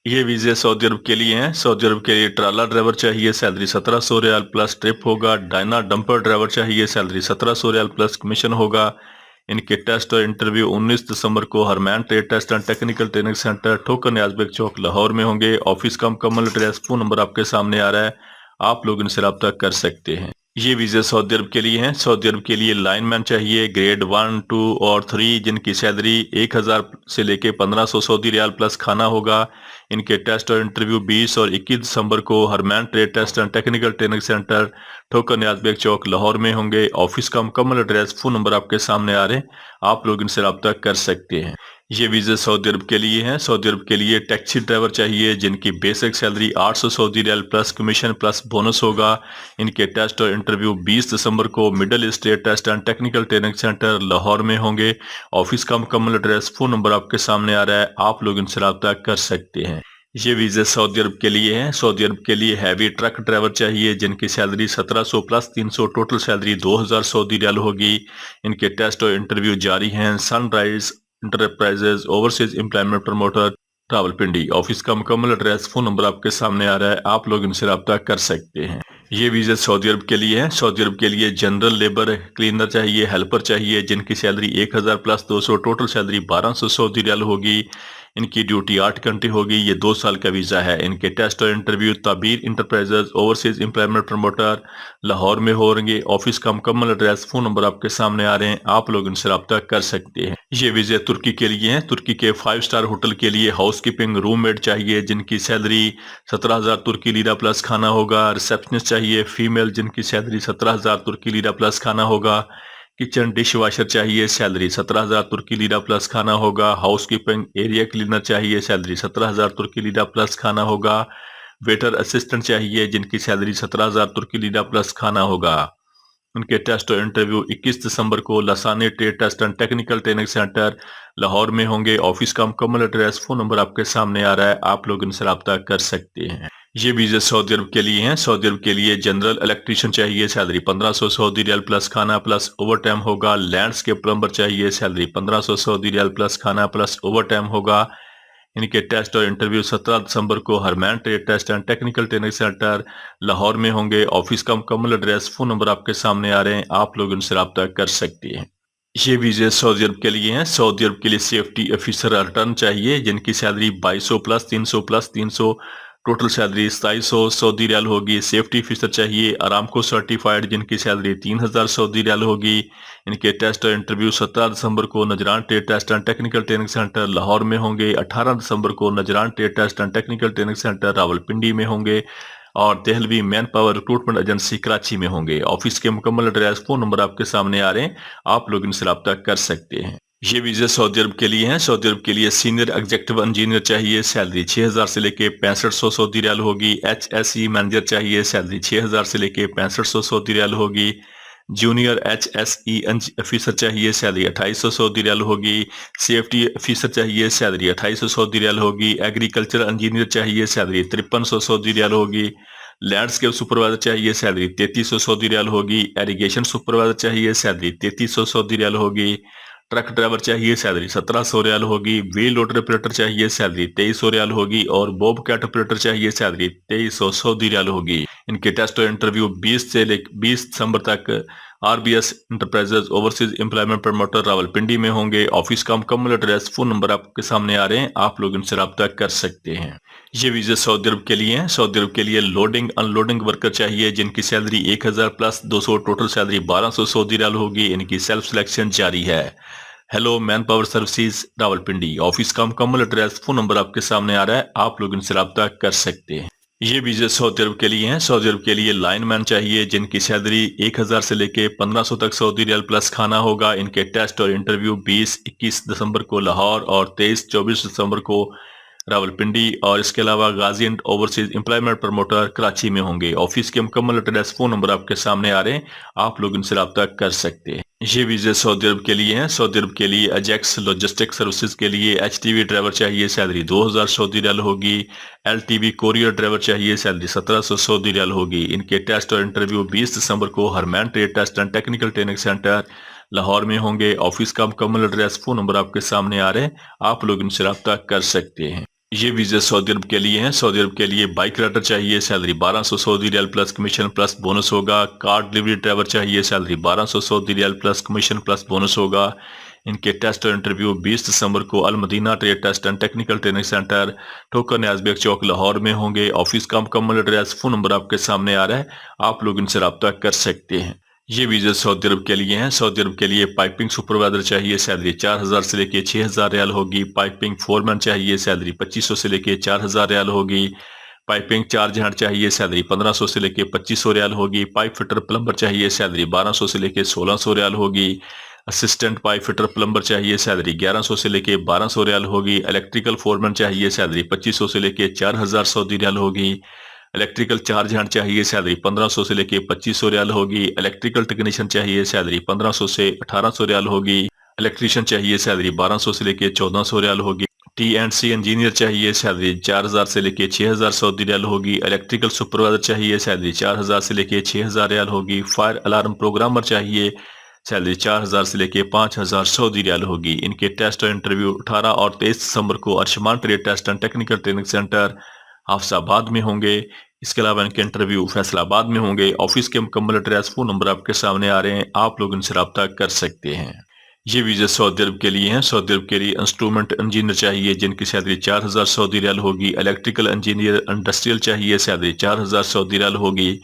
ये वीज़े सऊदी अरब के लिए हैं। सऊदी अरब के लिए ट्राला ड्राइवर चाहिए, सैलरी 1700 रियाल प्लस ट्रिप होगा। डायना डंपर ड्राइवर चाहिए, सैलरी 1700 रियाल प्लस कमीशन होगा। इनके टेस्ट और इंटरव्यू 19 दिसंबर को हरमैन trade test and technical training centre Thokar Niazbeg चौक लाहौर में होंगे। ऑफिस का मुकम्मल एड्रेस, फोन नंबर आपके सामने आ रहा है, आप लोग इनसे रब्ता कर सकते हैं। ये वीज़े सऊदी अरब के लिए हैं। सऊदी अरब के लिए लाइनमैन चाहिए, ग्रेड 1, 2 और 3, जिनकी सैलरी 1000 से लेके 1500 सऊदी रियाल प्लस खाना होगा। इनके टेस्ट और इंटरव्यू 20 और 21 दिसंबर को हरमैन trade test and technical training centre Thokar Niazbeg चौक लाहौर में होंगे। ऑफिस का मुकम्मल एड्रेस, फोन नंबर आपके सामने आ रहे हैं, आप लोग इनसे रब्ता कर सकते हैं। ये वीज़े सऊदी अरब के लिए हैं। सऊदी अरब के लिए टैक्सी ड्राइवर चाहिए, जिनकी basic salary 800 Saudi riyal plus commission plus bonus होगा। इनके टेस्ट और इंटरव्यू 20 दिसंबर को middle state test and technical training centre Lahore में होंगे। ऑफिस का मुकम्मल एड्रेस, फोन नंबर आपके सामने आ रहा है, आप लोग इनसे रब्ता कर सकते हैं। ये वीज़े सऊदी अरब के लिए हैं। सऊदी अरब के लिए हैवी ट्रक ड्राइवर चाहिए, जिनकी salary 1700 plus 300, total salary 2000 Saudi riyal होगी। इनके टेस्ट और इंटरव्यू जारी हैं। Sunrise enterprises overseas employment promoter Rawalpindi. Office का मुकम्मल एड्रेस, फोन नंबर आपके सामने आ रहा है, आप लोग इनसे रब्ता कर सकते हैं। ये वीज़ा सऊदी अरब के लिए है। सऊदी अरब के लिए जनरल लेबर क्लीनर चाहिए, हेल्पर चाहिए, जिनकी salary 1000 plus 200, total salary 1200 Saudi riyal होगी। इनकी ड्यूटी 8 घंटे होगी। ये 2 साल का वीज़ा है। इनके टेस्ट और interview Tabeer enterprises overseas employment promoter Lahore में होंगे। ऑफिस का मुकम्मल एड्रेस, फोन नंबर आपके सामने आ रहे हैं, आप लोग इनसे रब्ता कर सकते हैं। ये वीज़े तुर्की के लिए हैं। तुर्की के 5 स्टार होटल के लिए हाउस कीपिंग रूममेट चाहिए, जिनकी सैलरी 17,000 तुर्की लीरा प्लस खाना होगा। रिसेप्शनिस्ट चाहिए फीमेल, जिनकी सैलरी 17,000 तुर्की लीरा प्लस खाना होगा। किचन डिश वाशर चाहिए, सैलरी 17,000 तुर्की लीरा प्लस खाना होगा। हाउस कीपिंग एरिया क्लीनर चाहिए, सैलरी 17,000 तुर्की लीरा प्लस खाना होगा। वेटर असिस्टेंट चाहिए, जिनकी सैलरी 17,000 तुर्की लीरा प्लस खाना होगा। उनके टेस्ट और इंटरव्यू 21 दिसंबर को Lasani trade test and technical training centre Lahore में होंगे। ऑफिस का मुकम्मल एड्रेस, फोन नंबर आपके सामने आ रहा है, आप लोग इनसे रब्ता कर सकते हैं। ये वीज़े सऊदी अरब के लिए हैं। सऊदी अरब के लिए जनरल इलेक्ट्रीशियन चाहिए, सैलरी 1500 सऊदी रियाल प्लस खाना प्लस ओवर टाइम होगा। लैंडस्केप प्लम्बर चाहिए, सैलरी 1500 सऊदी रियाल प्लस खाना प्लस ओवर टाइम होगा। इनके टेस्ट और इंटरव्यू 17 दिसंबर को हरमैन trade test and technical training centre Lahore में होंगे। ऑफिस का मुकम्मल एड्रेस, फोन नंबर आपके सामने आ रहे हैं, आप लोग इनसे रब्ता कर सकते हैं। ये वीज़े सऊदी अरब के लिए हैं। सऊदी अरब के लिए सेफ्टी ऑफिसर रिटर्न चाहिए, जिनकी salary 2200 plus 300 plus 300, total salary 2700 Saudi riyal होगी। सेफ्टी ऑफिसर चाहिए अरामको सर्टिफाइड, जिनकी सैलरी 3000 सऊदी रियाल होगी। इनके टेस्ट और इंटरव्यू 17 दिसंबर को Najran trade test and technical training centre Lahore में होंगे। 18 दिसंबर को Najran trade test and technical training centre Rawalpindi में होंगे और Dehlavi manpower recruitment agency Karachi में होंगे। ऑफिस के मुकम्मल एड्रेस, फोन नंबर आपके सामने आ रहे हैं, आप लोग इनसे रब्ता कर सकते हैं। ये वीज़े सऊदी अरब के लिए हैं। सऊदी अरब के लिए सीनियर एग्जीक्यूटिव इंजीनियर चाहिए, सैलरी 6000 से लेके 6500 सऊदी रियाल होगी। HSE मैनेजर चाहिए, सैलरी 6000 से लेके 6500 सऊदी रियाल होगी। जूनियर HSE ऑफिसर चाहिए, सैलरी 2800 सऊदी रियाल होगी। सेफ्टी ऑफिसर चाहिए, सैलरी 2800 सऊदी रियाल होगी। एग्रीकल्चर इंजीनियर चाहिए, सैलरी 5300 सऊदी रियाल होगी। लैंडस्केप सुपरवाइजर चाहिए, सैलरी 3300 सऊदी रियाल होगी। एरीगेशन सुपरवाइजर चाहिए, सैलरी 3300 सऊदी रियाल होगी। ट्रक ड्राइवर चाहिए, सैलरी 1700 रियाल होगी। व्हील लोडर ऑपरेटर चाहिए, सैलरी 2300 रियाल होगी और बॉब कैट ऑपरेटर चाहिए, सैलरी 2300 सऊदी रियाल होगी। इनके टेस्ट और इंटरव्यू 20 दिसंबर तक RBS enterprises overseas employment promoter Rawalpindi में होंगे। ऑफिस का मुकम्मल एड्रेस, फोन नंबर आपके सामने आ रहे हैं, आप लोग इनसे रब्ता कर सकते हैं। ये वीज़े सऊदी अरब के लिए हैं। सऊदी अरब के लिए लोडिंग अनलोडिंग वर्कर चाहिए, जिनकी salary 1000 plus 200, total salary 1200 Saudi riyal होगी। इनकी सेल्फ सिलेक्शन जारी है। Hello man power services Rawalpindi. Office का मुकम्मल एड्रेस, फोन नंबर आपके सामने आ रहा है, आप लोग इनसे रब्ता कर सकते हैं। ये वीज़े सऊदी अरब के लिए हैं। सऊदी अरब के लिए लाइनमैन चाहिए, जिनकी सैलरी 1000 से लेके 1500 तक सऊदी रियाल प्लस खाना होगा। इनके टेस्ट और इंटरव्यू 20-21 दिसंबर को लाहौर और 23-24 दिसंबर को रावलपिंडी और इसके अलावा Ghazi and overseas employment promoter Karachi में होंगे। ऑफिस के मुकम्मल एड्रेस, फोन नंबर आपके सामने आ रहे हैं, आप लोग इनसे रब्ता कर सकते हैं। ये वीज़े सऊदी अरब के लिए हैं। सऊदी अरब के लिए अजेक्स लॉजिस्टिक सर्विसेज के लिए HTV ड्राइवर चाहिए, सैलरी 2000 सऊदी रियाल होगी। LTV कोरियर ड्राइवर चाहिए, सैलरी 1700 सऊदी रियाल होगी। इनके टेस्ट और इंटरव्यू 20 दिसंबर को हरमैन trade test and technical training centre Lahore में होंगे। ऑफिस का मुकम्मल एड्रेस, फोन नंबर आपके सामने आ रहे हैं, आप लोग इनसे रब्ता कर सकते हैं। ये वीज़े सऊदी अरब के लिए हैं। सऊदी अरब के लिए बाइक राइडर चाहिए, salary 1200 Saudi riyal plus commission plus bonus होगा। कार डिलीवरी ड्राइवर चाहिए, salary 1200 Saudi riyal plus commission plus bonus होगा। इनके टेस्ट और इंटरव्यू 20 दिसंबर को अल मदीना trade test and technical training centre Thokar Niazbeg चौक लाहौर में होंगे। ऑफिस का मुकम्मल एड्रेस, फोन नंबर आपके सामने आ रहा है, आप लोग इनसे रब्ता कर सकते हैं। ये वीज़ा सऊदी अरब के लिए हैं। सऊदी अरब के लिए पाइपिंग सुपरवाइजर चाहिए, सैलरी 4000 से लेके 6000 रियाल होगी। पाइपिंग फोरमैन चाहिए, सैलरी 2500 से लेके 4000 रियाल होगी। पाइपिंग चार्ज हैंड चाहिए, सैलरी 1500 से लेके 2500 रियाल होगी। पाइप फिटर प्लम्बर चाहिए, सैलरी 1200 से लेके 1600 रियाल होगी। असिस्टेंट पाइप फिटर प्लम्बर चाहिए, सैलरी 1100 से लेके 1200 रियाल होगी। इलेक्ट्रिकल फोरमैन चाहिए, सैलरी 2500 से लेके 4000 सऊदी रियाल होगी। इलेक्ट्रिकल चार्ज हैंड चाहिए, सैलरी 1500 से लेके 2500 रियाल होगी। इलेक्ट्रिकल टेक्नीशियन चाहिए, सैलरी 1500 से 1800 रियाल होगी। इलेक्ट्रीशियन चाहिए, सैलरी 1200 से लेके 1400 रियाल होगी। T&C इंजीनियर चाहिए, सैलरी 4000 से लेके 6000 सऊदी रियाल होगी। इलेक्ट्रिकल सुपरवाइजर चाहिए, सैलरी 4000 से लेके 6000 रियाल होगी। फायर अलार्म प्रोग्रामर चाहिए, सैलरी 4000 से लेके 5000 सऊदी रियाल होगी। इनके टेस्ट और इंटरव्यू 18 और 23 दिसंबर को Arshman trade test and technical training centre Hafizabad में होंगे। इसके अलावा इनके इंटरव्यू फैसलाबाद में होंगे। ऑफिस के मुकम्मल एड्रेस, फोन नंबर आपके सामने आ रहे हैं, आप लोग इनसे रब्ता कर सकते हैं। ये वीज़ा सऊदी अरब के लिए हैं। सऊदी अरब के लिए इंस्ट्रूमेंट इंजीनियर चाहिए, जिनकी सैलरी 4000 सऊदी रियाल होगी। इलेक्ट्रिकल इंजीनियर इंडस्ट्रियल चाहिए, सैलरी 4000 सऊदी रियाल होगी।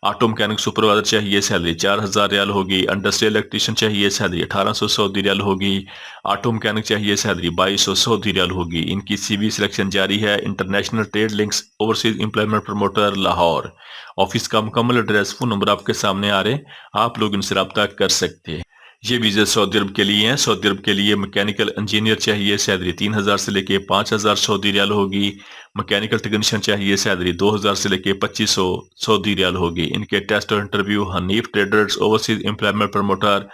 ऑटो मैकेनिक सुपरवाइजर चाहिए, सैलरी 4000 रियाल होगी। इंडस्ट्रियल इलेक्ट्रीशियन चाहिए, सैलरी 1800 सऊदी रियाल होगी। ऑटो मैकेनिक चाहिए, सैलरी 2200 सऊदी रियाल होगी। इनकी CV सिलेक्शन जारी है। International trade links overseas employment promoter Lahore. Office का मुकम्मल एड्रेस, फोन नंबर आपके सामने आ रहे हैं, आप लोग इनसे रब्ता कर सकते हैं। ये वीज़ा सऊदी अरब के लिए हैं। सऊदी अरब के लिए मैकेनिकल इंजीनियर चाहिए, सैलरी 3000 से लेके 5000 सऊदी रियाल होगी। मैकेनिकल टेक्नीशियन चाहिए, सैलरी 2000 से लेके 2500 सऊदी रियाल होगी। इनके टेस्ट और interview Hanif traders overseas employment promoter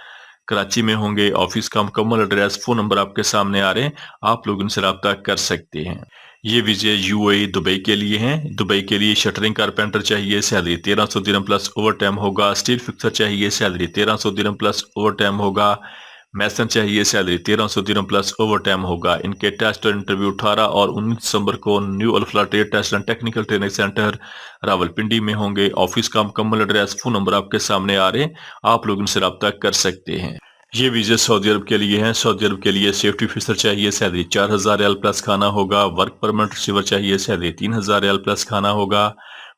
Karachi में होंगे। ऑफिस का मुकम्मल एड्रेस, फोन नंबर आपके सामने आ रहे हैं, आप लोग इनसे रब्ता कर सकते हैं। ये वीज़े UAE दुबई के लिए हैं। दुबई के लिए शटरिंग कारपेंटर चाहिए, सैलरी 1300 दिरहम प्लस ओवर टाइम होगा। स्टील फिक्सर चाहिए, सैलरी 1300 दिरहम प्लस ओवर टाइम होगा। मैसन चाहिए, सैलरी 1300 दिरहम प्लस ओवर टाइम होगा। इनके टेस्ट और इंटरव्यू 18 और 19 दिसंबर को new Alfalah trade test and technical training centre Rawalpindi में होंगे। ऑफिस का मुकम्मल एड्रेस, फोन नंबर आपके सामने आ रहे हैं, आप लोग इनसे रब्ता कर सकते हैं। ये वीज़े सऊदी अरब के लिए हैं। सऊदी अरब के लिए सेफ्टी ऑफिसर चाहिए, सैलरी 4000 रियाल प्लस खाना होगा। वर्क परमिट रिसीवर चाहिए, सैलरी 3000 रियाल प्लस खाना होगा।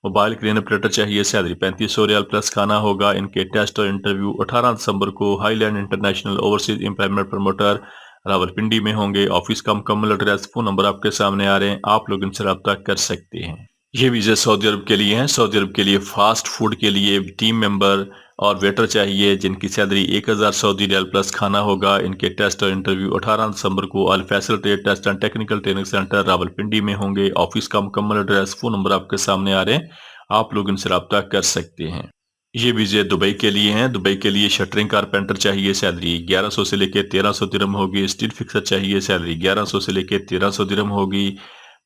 मोबाइल क्रेन ऑपरेटर चाहिए, सैलरी 3500 रियाल प्लस खाना होगा। इनके टेस्ट और इंटरव्यू 18 दिसंबर को highland international overseas employment promoter Rawalpindi में होंगे। ऑफिस का मुकम्मल एड्रेस, फोन नंबर आपके सामने आ रहे हैं, आप लोग इनसे रब्ता कर सकते हैं। ये वीज़ा सऊदी अरब के लिए हैं। सऊदी अरब के लिए फास्ट फूड के लिए टीम मेंबर और वेटर चाहिए, जिनकी सैलरी 1000 सऊदी रियाल प्लस खाना होगा। इनके टेस्ट और इंटरव्यू 18 दिसंबर को अल फैसल trade test and technical training centre Rawalpindi में होंगे। ऑफिस का मुकम्मल एड्रेस, फोन नंबर आपके सामने आ रहे हैं, आप लोग इनसे रब्ता कर सकते हैं। ये वीज़े दुबई के लिए हैं। दुबई के लिए शटरिंग कारपेंटर चाहिए, सैलरी 1100 से लेके 1300 दिरहम होगी। स्टील फिक्सर चाहिए, सैलरी 1100 से लेके 1300 दिरहम होगी।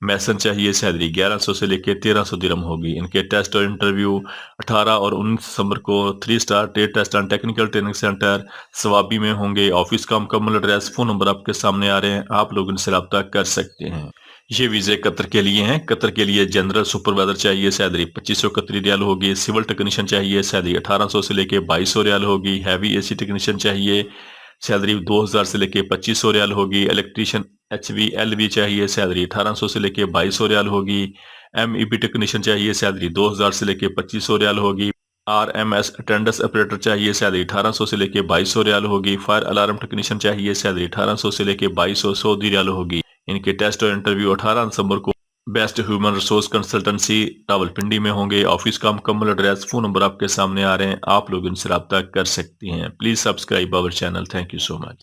मैसन चाहिए, सैलरी 1100 से लेके 1300 दिरहम होगी। इनके टेस्ट और इंटरव्यू 18 और 19 दिसंबर को 3 star trade test and technical training centre Swabi में होंगे। ऑफिस का मुकम्मल एड्रेस, फोन नंबर आपके सामने आ रहे हैं, आप लोग इनसे रब्ता कर सकते हैं। ये वीज़े कतर के लिए हैं। कतर के लिए जनरल सुपरवाइजर चाहिए, सैलरी 2500 कतरी रियाल होगी। सिविल टेक्नीशियन चाहिए, सैलरी 1800 से लेके 2200 रियाल होगी। हैवी AC टेक्नीशियन चाहिए, सैलरी 2000 से लेके 2500 रियाल होगी। इलेक्ट्रीशियन HV/LV चाहिए, सैलरी 1800 से लेके 2200 रियाल होगी। MEP टेक्नीशियन चाहिए, सैलरी 2000 से लेके 2500 रियाल होगी। RMS अटेंडेंस ऑपरेटर चाहिए, सैलरी 1800 से लेके 2200 रियाल होगी। फायर अलार्म टेक्नीशियन चाहिए, सैलरी 1800 से लेके 2200 सऊदी रियाल होगी। इनके टेस्ट और इंटरव्यू 18 दिसंबर को best human resource consultancy Rawalpindi में होंगे। ऑफिस का मुकम्मल एड्रेस, फोन नंबर आपके सामने आ रहे हैं, आप लोग इनसे रब्ता कर सकते हैं। Please subscribe our channel. Thank you so much.